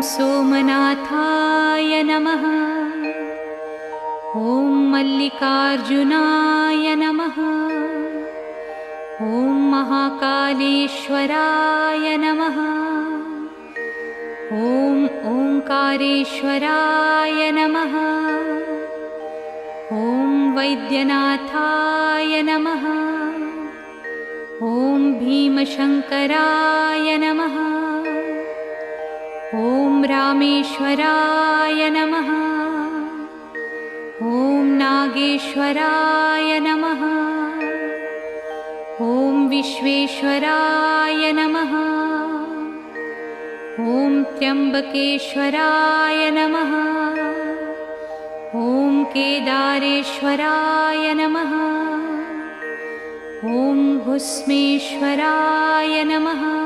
सोमनाथाय नमः। ॐ मल्लिकार्जुनाय नमः। ॐ महाकालेश्वराय नमः। ॐ ओंकारेश्वराय नमः। ॐ वैद्यनाथाय नमः। ॐ भीमशंकराय नमः। ॐ रामेश्वराय नमः। ॐ नागेश्वराय नमः। ॐ विश्वेश्वराय नमः। ॐ त्र्यंबकेश्वराय नमः। ॐ केदारेश्वराय नमः। ॐ भुस्मेश्वराय नमः।